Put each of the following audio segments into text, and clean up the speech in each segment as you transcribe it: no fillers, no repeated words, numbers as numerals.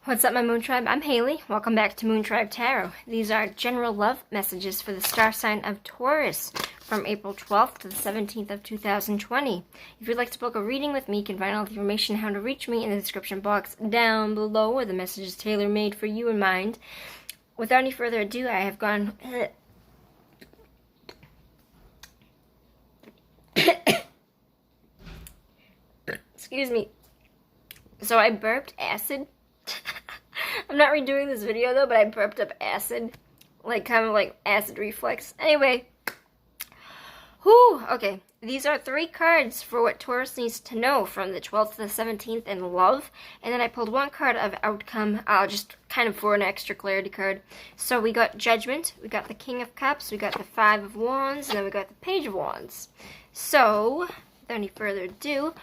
What's up, my Moon Tribe? I'm Haley. Welcome back to Moon Tribe Tarot. These are general love messages for the star sign of Taurus from April 12th to the 17th of 2020. If you'd like to book a reading with me, you can find all the information how to reach me in the description box down below, where the message is tailor-made for you in mind. Without any further ado, I have gone... Excuse me. So I burped acid. I'm not redoing this video though, but I burped up acid. Like, kind of like acid reflux. Anyway. Whew, okay. These are 3 cards for what Taurus needs to know from the 12th to the 17th in love. And then I pulled 1 card of outcome, just kind of for an extra clarity card. So we got Judgment, we got the King of Cups, we got the 5 of Wands, and then we got the Page of Wands. So, without any further ado...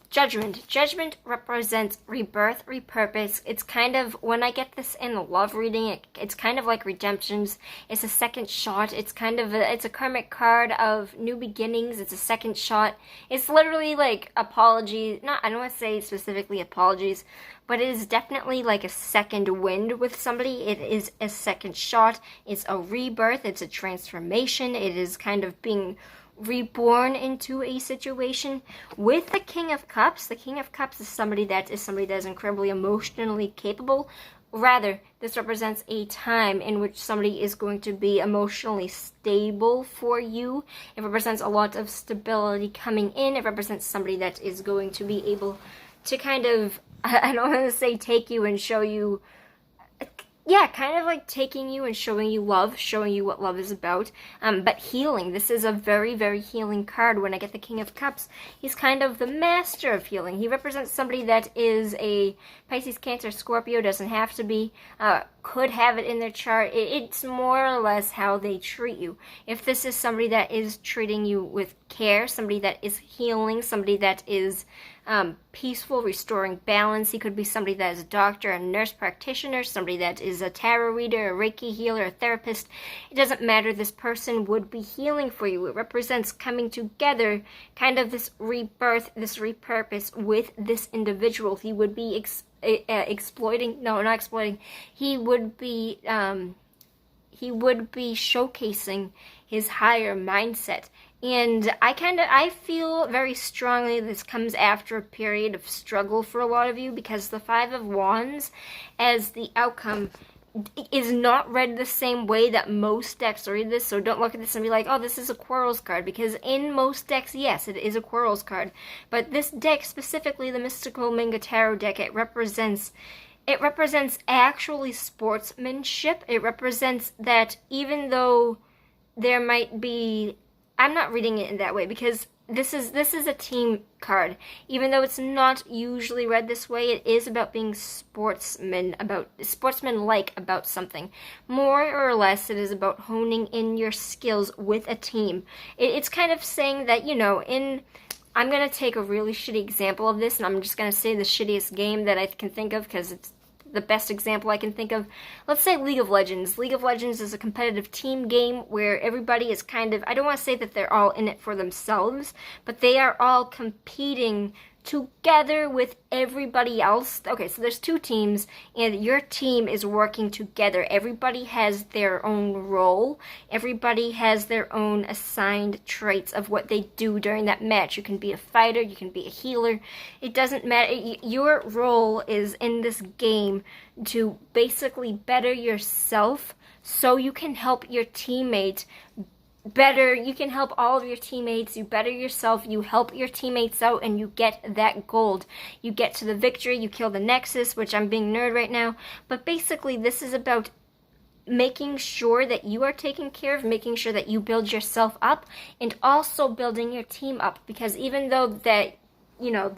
Judgment. Judgment represents rebirth, repurpose. It's kind of, when I get this in a love reading, it's kind of like redemptions. It's a second shot. It's kind of it's a karmic card of new beginnings. It's a second shot. It's literally like apology. I don't want to say specifically apologies, but it is definitely like a second wind with somebody. It is a second shot. It's a rebirth. It's a transformation. It is kind of being reborn into a situation. With the King of Cups, the King of Cups is somebody that is incredibly emotionally capable. Rather, this represents a time in which somebody is going to be emotionally stable for you. It represents a lot of stability coming in. It represents somebody that is going to be able to kind of, I don't want to say take you and show you, yeah, kind of like taking you and showing you love, showing you what love is about, but healing. This is a very, very healing card. When I get the King of Cups, he's kind of the master of healing. He represents somebody that is a Pisces, Cancer, Scorpio, doesn't have to be, could have it in their chart. It's more or less how they treat you. If this is somebody that is treating you with care, somebody that is healing, somebody that is peaceful, restoring balance. He could be somebody that is a doctor, a nurse practitioner, somebody that is a tarot reader, a Reiki healer, a therapist. It doesn't matter. This person would be healing for you. It represents coming together, kind of this rebirth, this repurpose with this individual. He would be exploiting, no, not exploiting. He would be showcasing his higher mindset. And I feel very strongly this comes after a period of struggle for a lot of you, because the 5 of Wands as the outcome is not read the same way that most decks read this. So don't look at this and be like, oh, this is a quarrels card, because in most decks, yes, it is a quarrels card. But this deck, specifically the Mystical Manga Tarot deck, it represents actually sportsmanship. It represents that even though there might be, I'm not reading it in that way, because this is a team card. Even though it's not usually read this way, it is about being sportsmanlike about something. More or less, it is about honing in your skills with a team. It's kind of saying that, you know, I'm going to take a really shitty example of this, and I'm just going to say the shittiest game that I can think of, because it's the best example I can think of. Let's say League of Legends. League of Legends is a competitive team game where everybody is kind of, I don't want to say that they're all in it for themselves, but they are all competing together with everybody else. Okay, so there's 2 teams, and your team is working together. Everybody has their own role. Everybody has their own assigned traits of what they do during that match. You can be a fighter, you can be a healer. It doesn't matter. Your role is in this game to basically better yourself so you can help your teammate better. You can help all of your teammates. You better yourself, you help your teammates out, and you get that gold. You get to the victory, you kill the Nexus, which I'm being nerd right now, but basically this is about making sure that you are taken care of, making sure that you build yourself up, and also building your team up, because even though that, you know,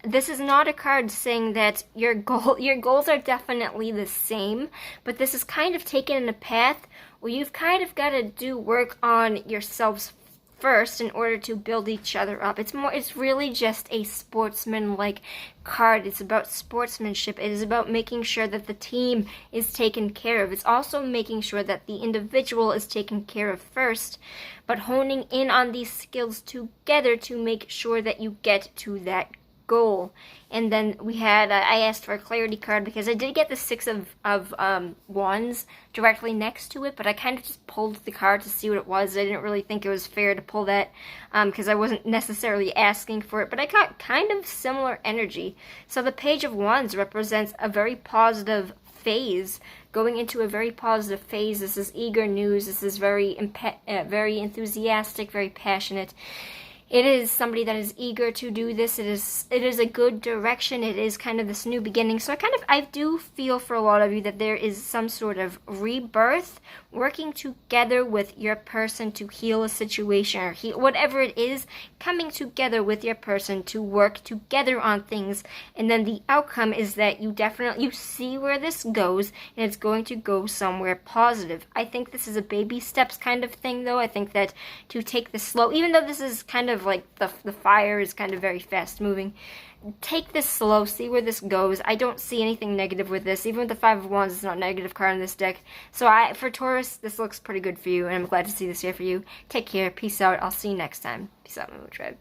this is not a card saying that your goals are definitely the same, but this is kind of taken in a path where you've kind of got to do work on yourselves first in order to build each other up. It's really just a sportsman-like card. It's about sportsmanship. It is about making sure that the team is taken care of. It's also making sure that the individual is taken care of first, but honing in on these skills together to make sure that you get to that goal. And then we had, I asked for a clarity card because I did get the Six of Wands directly next to it, but I kind of just pulled the card to see what it was. I didn't really think it was fair to pull that because I wasn't necessarily asking for it, but I got kind of similar energy. So the Page of Wands represents a very positive phase, going into a very positive phase. This is eager news. This is very enthusiastic, very passionate. It is somebody that is eager to do this. It is a good direction. It is kind of this new beginning. So I do feel for a lot of you that there is some sort of rebirth, working together with your person to heal a situation or whatever it is, coming together with your person to work together on things. And then the outcome is that you see where this goes, and it's going to go somewhere positive. I think this is a baby steps kind of thing, though. I think that to take this slow, even though this is kind of like the fire is kind of very fast moving, take this slow, see where this goes. I don't see anything negative with this. Even with the Five of Wands, it's not a negative card in this deck. So for Taurus, this looks pretty good for you, and I'm glad to see this here for you. Take care. Peace out. I'll see you next time. Peace out, my little tribe.